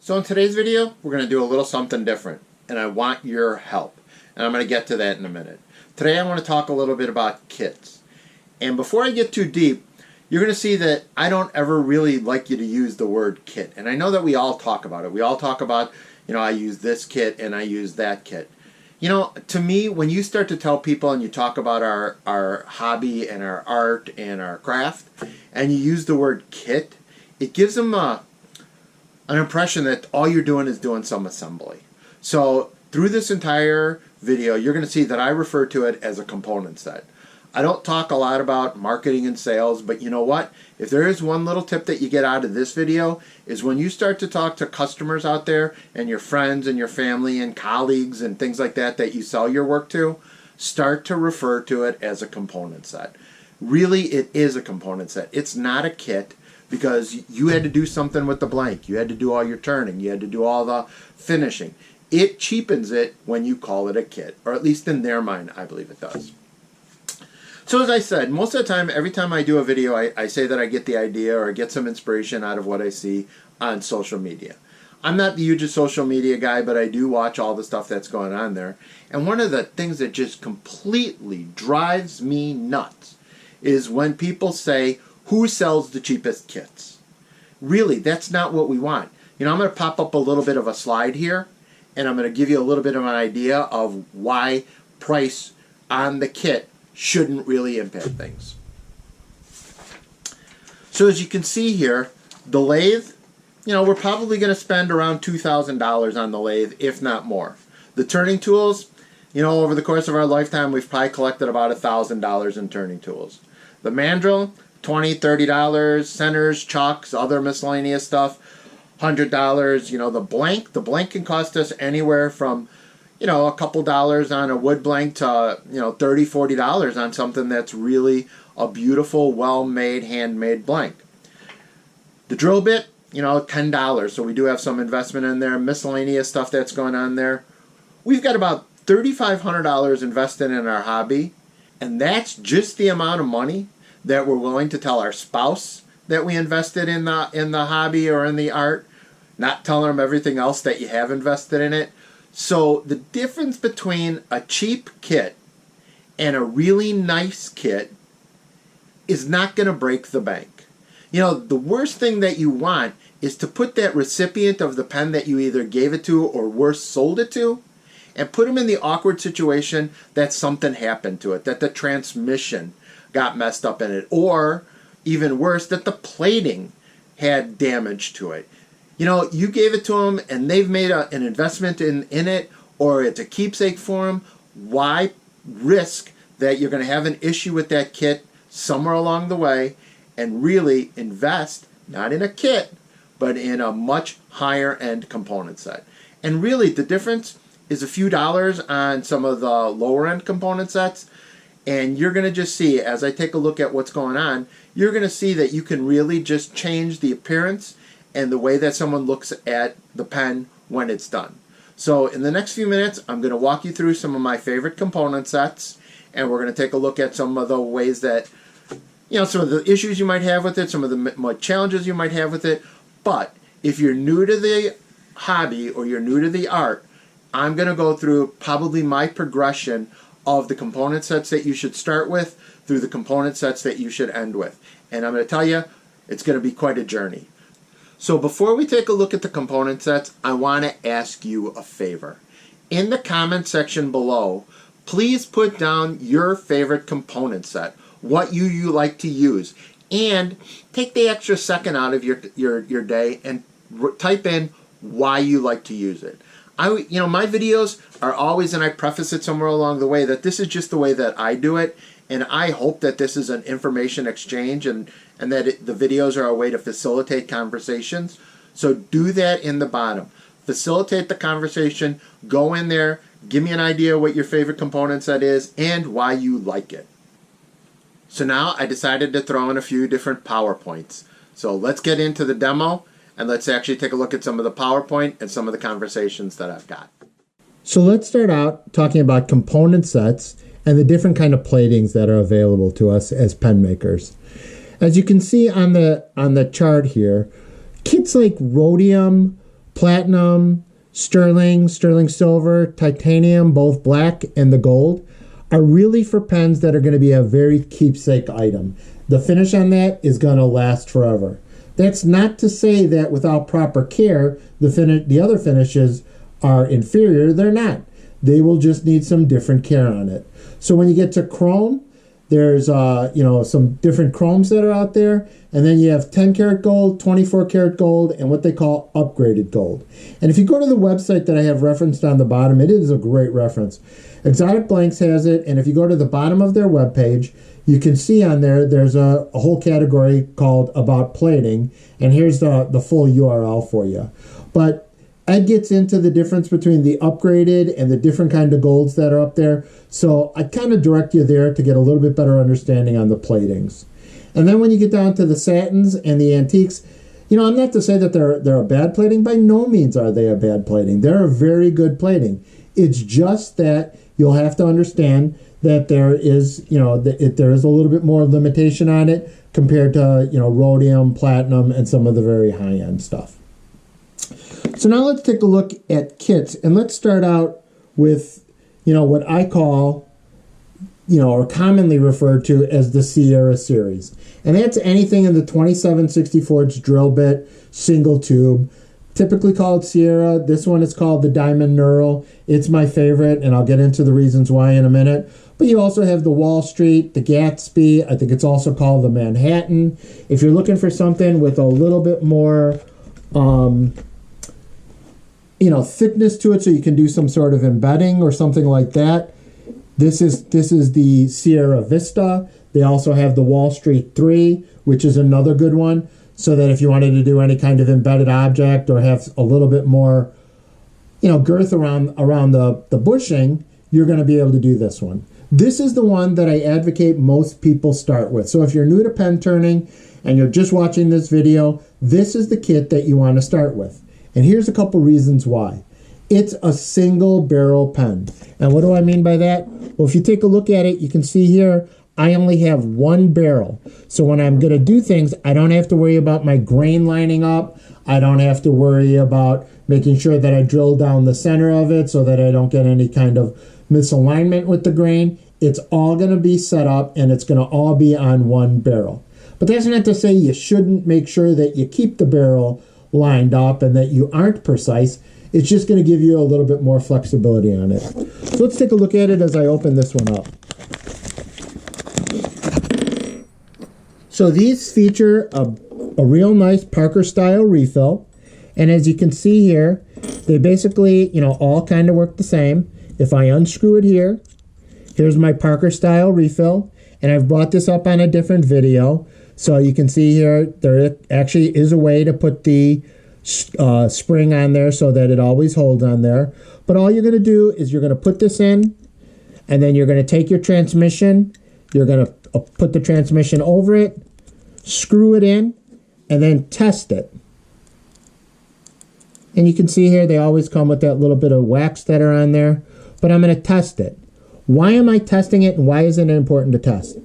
So in today's video, we're going to do a little something different, and I want your help. And I'm going to get to that in a minute. Today I want to talk a little bit about kits. And before I get too deep, you're going to see that I don't ever really like you to use the word kit. And I know that we all talk about it. We all talk about, I use this kit and I use that kit. To me, when you start to tell people and you talk about our hobby and our art and our craft, and you use the word kit, it gives them an impression that all you're doing is doing some assembly. So through this entire video, you're going to see that I refer to it as a component set. I don't talk a lot about marketing and sales, but you know what? If there is one little tip that you get out of this video, is when you start to talk to customers out there and your friends and your family and colleagues and things like that that you sell your work to, start to refer to it as a component set. Really, it is a component set. It's not a kit, because you had to do something with the blank. You had to do all your turning. You had to do all the finishing. It cheapens it when you call it a kit, or at least in their mind, I believe it does. So as I said, most of the time, every time I do a video, I say that I get the idea or I get some inspiration out of what I see on social media. I'm not the hugest social media guy, but I do watch all the stuff that's going on there. And one of the things that just completely drives me nuts is when people say, who sells the cheapest kits? Really, that's not what we want. I'm going to pop up a little bit of a slide here, and I'm going to give you a little bit of an idea of why price on the kit shouldn't really impact things. So as you can see here, the lathe, we're probably going to spend around $2,000 on the lathe, if not more. The turning tools, over the course of our lifetime, we've probably collected about $1,000 in turning tools. The mandrel, $20, $30, centers, chocks, other miscellaneous stuff, $100. The blank can cost us anywhere from, a couple dollars on a wood blank to, $30, $40 on something that's really a beautiful, well-made, handmade blank. The drill bit, $10. So we do have some investment in there, miscellaneous stuff that's going on there. We've got about $3,500 invested in our hobby, and that's just the amount of money that we're willing to tell our spouse that we invested in the hobby or in the art, not telling them everything else that you have invested in it. So the difference between a cheap kit and a really nice kit is not going to break the bank. The worst thing that you want is to put that recipient of the pen that you either gave it to or worse, sold it to, and put them in the awkward situation that something happened to it, that the transmission got messed up in it, or even worse, that the plating had damage to it. You gave it to them and they've made an investment in it, or it's a keepsake for them. Why risk that you're going to have an issue with that kit somewhere along the way and really invest not in a kit, but in a much higher end component set? And really the difference is a few dollars on some of the lower end component sets. And you're going to just see, as I take a look at what's going on, you're going to see that you can really just change the appearance and the way that someone looks at the pen when it's done. So in the next few minutes, I'm going to walk you through some of my favorite component sets, and we're going to take a look at some of the ways that, some of the issues you might have with it, some of the challenges you might have with it. But if you're new to the hobby or you're new to the art, I'm going to go through probably my progression of the component sets that you should start with through the component sets that you should end with. And I'm going to tell you, it's going to be quite a journey. So before we take a look at the component sets, I want to ask you a favor. In the comment section below, please put down your favorite component set, what you like to use, and take the extra second out of your day and type in why you like to use it. My videos are always, and I preface it somewhere along the way, that this is just the way that I do it, and I hope that this is an information exchange and that the videos are a way to facilitate conversations. So do that in the bottom. Facilitate the conversation, go in there, give me an idea what your favorite component set is and why you like it. So now I decided to throw in a few different PowerPoints. So let's get into the demo. And let's actually take a look at some of the PowerPoint and some of the conversations that I've got. So let's start out talking about component sets and the different kind of platings that are available to us as pen makers. As you can see on the chart here, kits like rhodium, platinum, sterling, sterling silver, titanium, both black, and the gold are really for pens that are going to be a very keepsake item. The finish on that is going to last forever. That's not to say that without proper care, the other finishes are inferior. They're not. They will just need some different care on it. So when you get to chrome, there's some different chromes that are out there, and then you have 10 karat gold, 24 karat gold, and what they call upgraded gold. And if you go to the website that I have referenced on the bottom, it is a great reference. Exotic Blanks has it, and if you go to the bottom of their webpage, you can see on there's a whole category called About Plating, and here's the full URL for you. But Ed gets into the difference between the upgraded and the different kind of golds that are up there, so I kind of direct you there to get a little bit better understanding on the platings. And then when you get down to the satins and the antiques, I'm not to say that they're a bad plating. By no means are they a bad plating. They're a very good plating. It's just that you'll have to understand that there is a little bit more limitation on it compared to rhodium, platinum, and some of the very high-end stuff. So now let's take a look at kits, and let's start out with what I call or commonly referred to as the Sierra series, and that's anything in the 27/64 drill bit single tube, typically called Sierra. This one is called the Diamond Knurl. It's my favorite, and I'll get into the reasons why in a minute. But you also have the Wall Street, the Gatsby. I think it's also called the Manhattan. If you're looking for something with a little bit more thickness to it, so you can do some sort of embedding or something like that, this is the Sierra Vista. They also have the Wall Street 3, which is another good one, so that if you wanted to do any kind of embedded object or have a little bit more girth around the bushing, you're going to be able to do this one. This is the one that I advocate most people start with. So if you're new to pen turning and you're just watching this video, this is the kit that you want to start with. And here's a couple reasons why. It's a single barrel pen. And what do I mean by that? Well, if you take a look at it, you can see here, I only have one barrel. So when I'm going to do things, I don't have to worry about my grain lining up. I don't have to worry about making sure that I drill down the center of it so that I don't get any kind of misalignment with the grain. It's all going to be set up, and it's going to all be on one barrel. But that's not to say you shouldn't make sure that you keep the barrel lined up and that you aren't precise. It's just going to give you a little bit more flexibility on it. So let's take a look at it as I open this one up. So these feature a real nice Parker style refill, and as you can see here, they basically all kind of work the same. If I unscrew it here, here's my Parker style refill, and I've brought this up on a different video. So you can see here, there actually is a way to put the spring on there so that it always holds on there. But all you're going to do is you're going to put this in, and then you're going to take your transmission, you're going to put the transmission over it, screw it in, and then test it. And you can see here they always come with that little bit of wax that are on there. But I'm going to test it. Why am I testing it, and why is it important to test?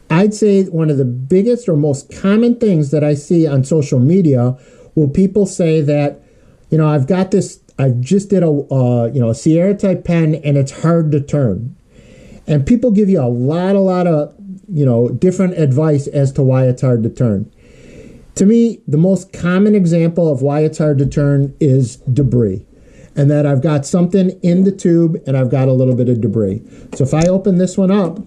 I'd say one of the biggest or most common things that I see on social media will people say that, I've got this, I just did a Sierra type pen and it's hard to turn. And people give you a lot of, different advice as to why it's hard to turn. To me, the most common example of why it's hard to turn is debris. And that I've got something in the tube and I've got a little bit of debris. So if I open this one up,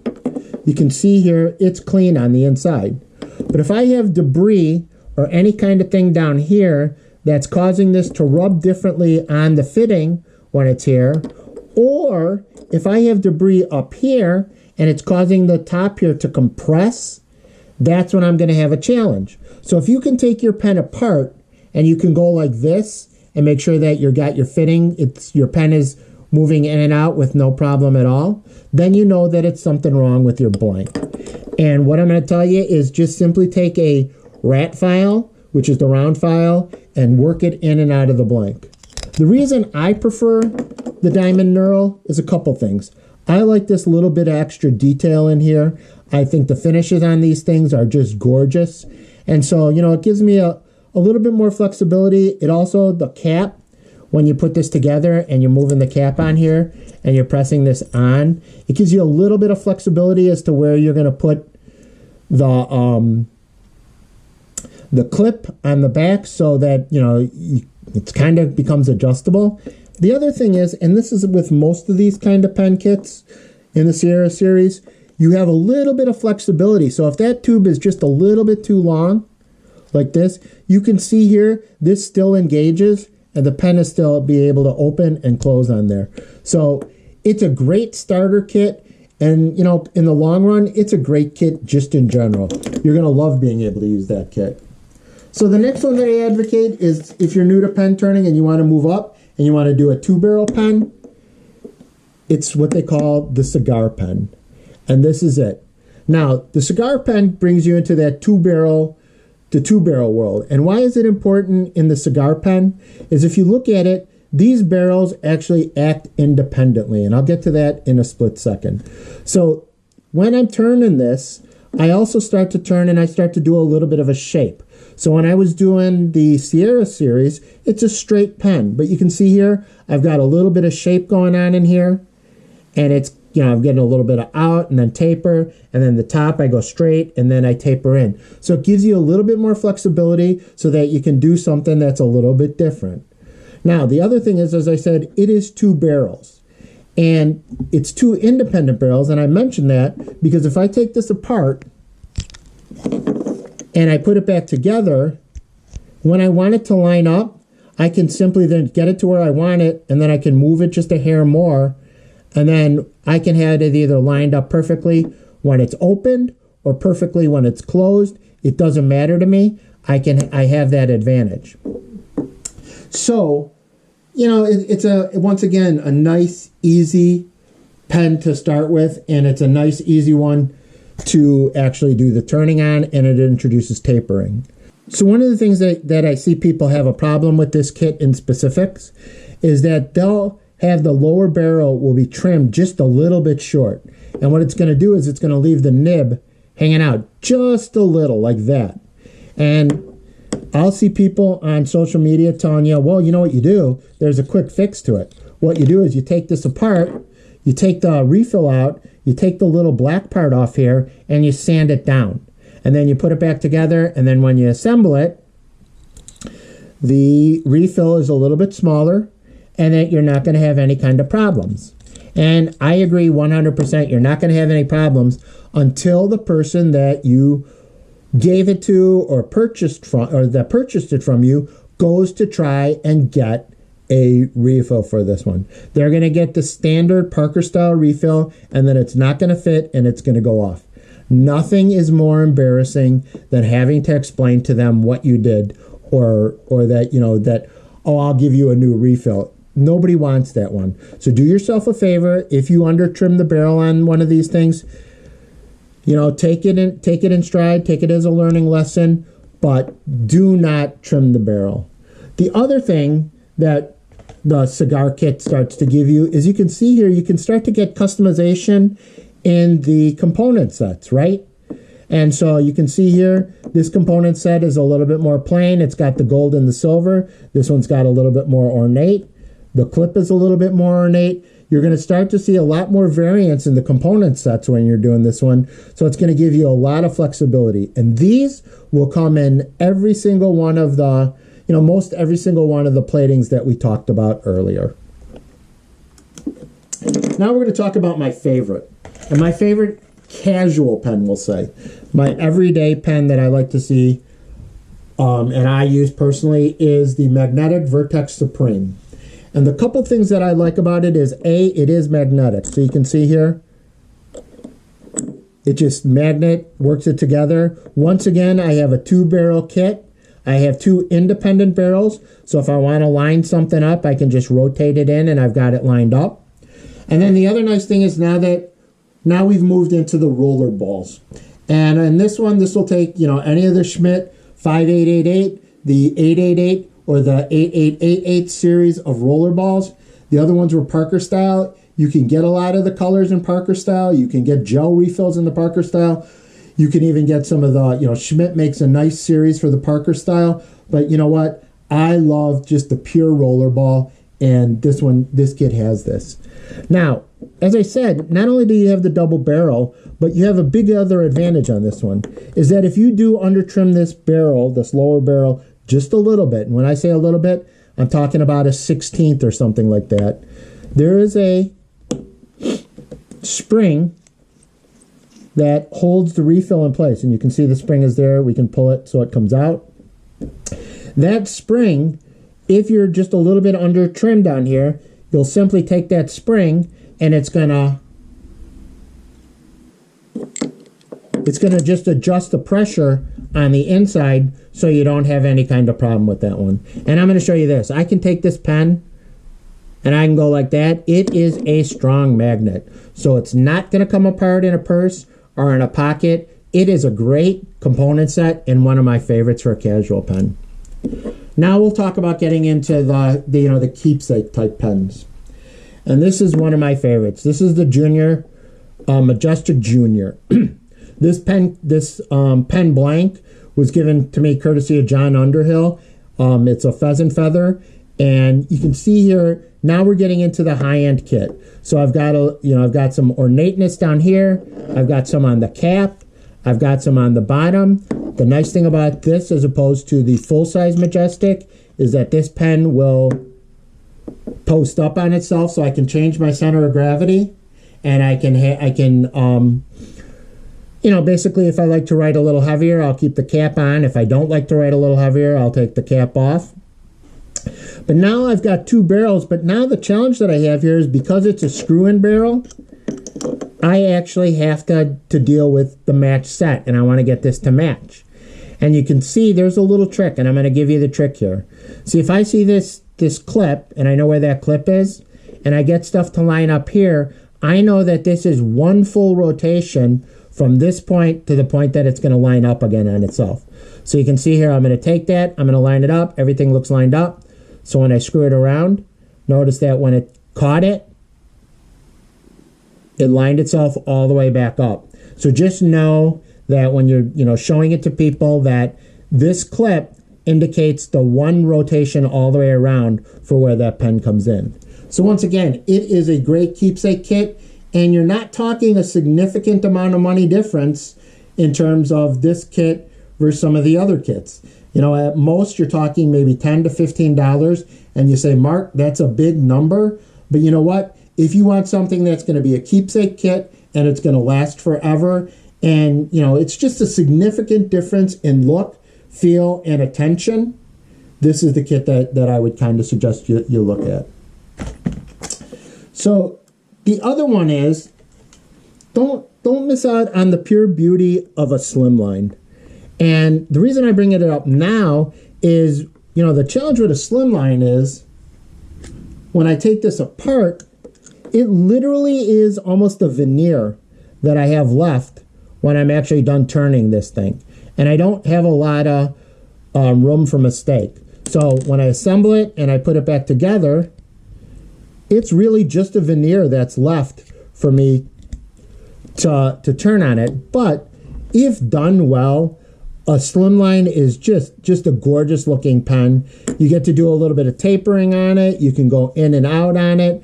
you can see here it's clean on the inside. But if I have debris or any kind of thing down here that's causing this to rub differently on the fitting when it's here, or if I have debris up here and it's causing the top here to compress, that's when I'm going to have a challenge. So if you can take your pen apart and you can go like this and make sure that you got your fitting, your pen is moving in and out with no problem at all, then you know that it's something wrong with your blank. And what I'm going to tell you is just simply take a rat file, which is the round file, and work it in and out of the blank. The reason I prefer the Diamond Knurl is a couple things. I like this little bit of extra detail in here. I think the finishes on these things are just gorgeous. And so, it gives me a little bit more flexibility. It also, the cap, when you put this together and you're moving the cap on here and you're pressing this on, it gives you a little bit of flexibility as to where you're going to put the clip on the back, so that, you know, it kind of becomes adjustable. The other thing is, and this is with most of these kind of pen kits in the Sierra series, you have a little bit of flexibility. So if that tube is just a little bit too long, like this, you can see here, this still engages and the pen is still be able to open and close on there. So it's a great starter kit, and, you know, in the long run, it's a great kit just in general. You're going to love being able to use that kit. So the next one that I advocate is, if you're new to pen turning and you want to move up and you want to do a 2-barrel pen, it's what they call the cigar pen. And this is it. Now, the cigar pen brings you into that 2-barrel world. And why is it important in the cigar pen? Is if you look at it, these barrels actually act independently. And I'll get to that in a split second. So when I'm turning this, I also start to turn and I start to do a little bit of a shape. So when I was doing the Sierra series, it's a straight pen. But you can see here, I've got a little bit of shape going on in here. And it's, you know, I'm getting a little bit of out and then taper. And then the top, I go straight and then I taper in. So it gives you a little bit more flexibility so that you can do something that's a little bit different. Now, the other thing is, as I said, it is 2 barrels. And it's 2 independent barrels. And I mentioned that because if I take this apart and I put it back together, when I want it to line up, I can simply then get it to where I want it, and then I can move it just a hair more, and then I can have it either lined up perfectly when it's opened or perfectly when it's closed. It doesn't matter to me. I have that advantage. So, you know, it's once again a nice, easy pen to start with, and it's a nice, easy one to actually do the turning on, and it introduces tapering. So one of the things that I see people have a problem with this kit in specifics is that they'll have the lower barrel will be trimmed just a little bit short. And what it's going to do is it's going to leave the nib hanging out just a little like that. And I'll see people on social media telling you, well, you know what you do? There's a quick fix to it. What you do is you take this apart, you take the refill out, you take the little black part off here, and you sand it down. And then you put it back together, and then when you assemble it, the refill is a little bit smaller, and that you're not going to have any kind of problems. And I agree 100%. You're not going to have any problems until the person that you gave it to or purchased from, or that purchased it from you, goes to try and get a refill for this one. They're going to get the standard Parker style refill, and then it's not going to fit and it's going to go off. Nothing is more embarrassing than having to explain to them what you did, or that, you know, that, oh, I'll give you a new refill. Nobody wants that one. So do yourself a favor. If you under trim the barrel on one of these things, you know, take it in stride, take it as a learning lesson, but do not trim the barrel. The other thing that the cigar kit starts to give you is, you can see here, you can start to get customization in the component sets, right? And so you can see here, this component set is a little bit more plain. It's got the gold and the silver. This one's got a little bit more ornate. The clip is a little bit more ornate. You're going to start to see a lot more variance in the component sets when you're doing this one. So it's going to give you a lot of flexibility. And these will come in every single one of the, you know, most every single one of the platings that we talked about earlier. Now we're going to talk about my favorite. And my favorite casual pen, we'll say. My everyday pen that I like to see, and I use personally, is the magnetic Vertex Supreme. And the couple things that I like about it is, A, it is magnetic. So you can see here, it just works it together. Once again, I have a 2-barrel kit. I have 2 independent barrels. So if I want to line something up, I can just rotate it in and I've got it lined up. And then the other nice thing is, now we've moved into the roller balls. And in this one, this will take, you know, any of the Schmidt 5888, the 888, or the 8888 series of roller balls. The other ones were Parker style. You can get a lot of the colors in Parker style. You can get gel refills in the Parker style. You can even get some of the, you know, Schmidt makes a nice series for the Parker style. But you know what? I love just the pure roller ball. And this kit has this. Now, as I said, not only do you have the double barrel, but you have a big other advantage on this one, is that if you do under trim this barrel, this lower barrel, just a little bit, and when I say a little bit, I'm talking about a 1/16 or something like that, there is a spring that holds the refill in place. And you can see the spring is there. We can pull it so it comes out. That spring, if you're just a little bit under trim down here, you'll simply take that spring and it's gonna just adjust the pressure on the inside so you don't have any kind of problem with that one. And I'm gonna show you this. I can take this pen and I can go like that. It is a strong magnet. So it's not gonna come apart in a purse or in a pocket. It is a great component set and one of my favorites for a casual pen. Now we'll talk about getting into the Keepsake type pens. And this is one of my favorites. This is the Junior, Majestic Junior. This pen blank was given to me courtesy of John Underhill. It's a pheasant feather, and you can see here now we're getting into the high-end kit. So I've got some ornateness down here. I've got some on the cap. I've got some on the bottom. The nice thing about this, as opposed to the full-size Majestic, is that this pen will post up on itself, so I can change my center of gravity, and I can basically, if I like to write a little heavier, I'll keep the cap on. If I don't like to write a little heavier, I'll take the cap off. But now I've got two barrels, but now the challenge that I have here is because it's a screw-in barrel, I actually have to deal with the match set, and I want to get this to match. And you can see there's a little trick, and I'm going to give you the trick here. See, if I see this clip, and I know where that clip is, and I get stuff to line up here, I know that this is one full rotation from this point to the point that it's going to line up again on itself. So you can see here, I'm going to take that, I'm going to line it up, everything looks lined up. So when I screw it around, notice that when it caught it, it lined itself all the way back up. So just know that when you're showing it to people, that this clip indicates the one rotation all the way around for where that pen comes in. So once again, it is a great Keepsake kit, and you're not talking a significant amount of money difference in terms of this kit versus some of the other kits. At most you're talking maybe $10 to $15, and you say, Mark, that's a big number. But you know what? If you want something that's going to be a Keepsake kit and it's going to last forever, and it's just a significant difference in look, feel, and attention, this is the kit that I would kind of suggest you look at. So the other one is, don't miss out on the pure beauty of a Slimline. And the reason I bring it up now is, the challenge with a Slimline is, when I take this apart, it literally is almost a veneer that I have left when I'm actually done turning this thing. And I don't have a lot of room for mistake. So when I assemble it and I put it back together, it's really just a veneer that's left for me to turn on it. But if done well, a Slimline is just a gorgeous looking pen. You get to do a little bit of tapering on it. You can go in and out on it.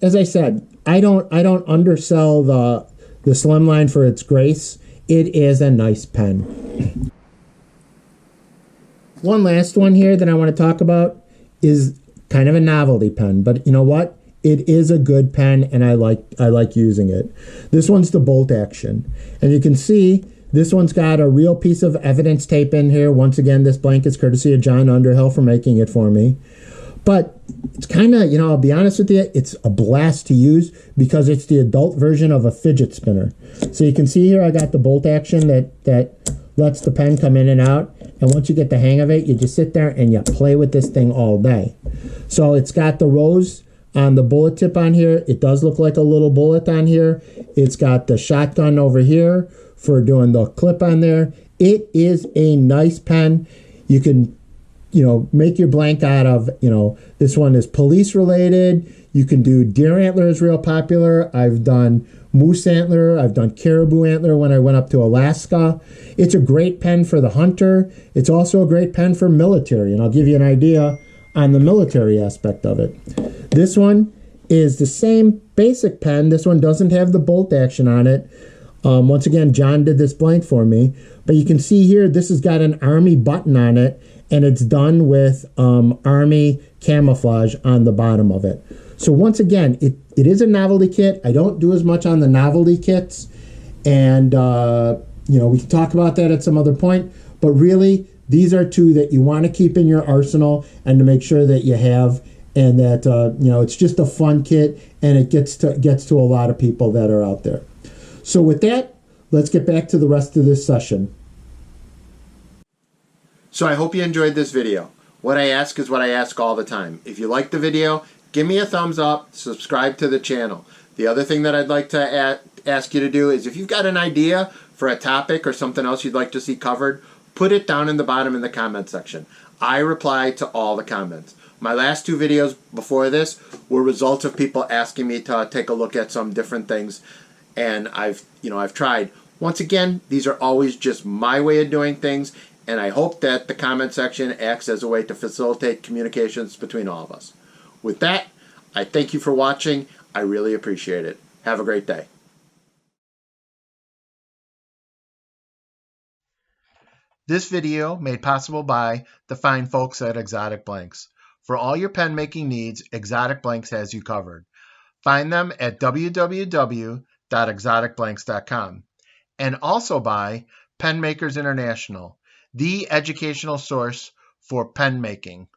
As I said, I don't undersell the Slimline for its grace. It is a nice pen. One last one here that I want to talk about is kind of a novelty pen, but you know what? It is a good pen, and I like using it. This one's the bolt action, and you can see this one's got a real piece of evidence tape in here. Once again, this blank is courtesy of John Underhill for making it for me. But it's kind of, I'll be honest with you, it's a blast to use because it's the adult version of a fidget spinner. So you can see here I got the bolt action that lets the pen come in and out. And once you get the hang of it, you just sit there and you play with this thing all day. So it's got the rose on the bullet tip on here. It does look like a little bullet on here. It's got the shotgun over here for doing the clip on there. It is a nice pen. You can make your blank out of, this one is police related. You can do deer antler is real popular. I've done moose antler. I've done caribou antler when I went up to Alaska. It's a great pen for the hunter. It's also a great pen for military. And I'll give you an idea on the military aspect of it. This one is the same basic pen. This one doesn't have the bolt action on it. Once again, John did this blank for me. But you can see here, this has got an Army button on it, and it's done with Army camouflage on the bottom of it. So once again, it is a novelty kit. I don't do as much on the novelty kits, and we can talk about that at some other point. But really, these are two that you want to keep in your arsenal and to make sure that you have, and that it's just a fun kit, and it gets to a lot of people that are out there. So with that, let's get back to the rest of this session. So I hope you enjoyed this video. What I ask is what I ask all the time. If you like the video, give me a thumbs up, subscribe to the channel. The other thing that I'd like to ask you to do is, if you've got an idea for a topic or something else you'd like to see covered, put it down in the bottom in the comment section. I reply to all the comments. My last two videos before this were results of people asking me to take a look at some different things, and I've tried. Once again, these are always just my way of doing things, and I hope that the comment section acts as a way to facilitate communications between all of us. With that, I thank you for watching. I really appreciate it. Have a great day. This video made possible by the fine folks at Exotic Blanks. For all your pen making needs, Exotic Blanks has you covered. Find them at www.exoticblanks.com. And also by Pen Makers International, the educational source for pen making.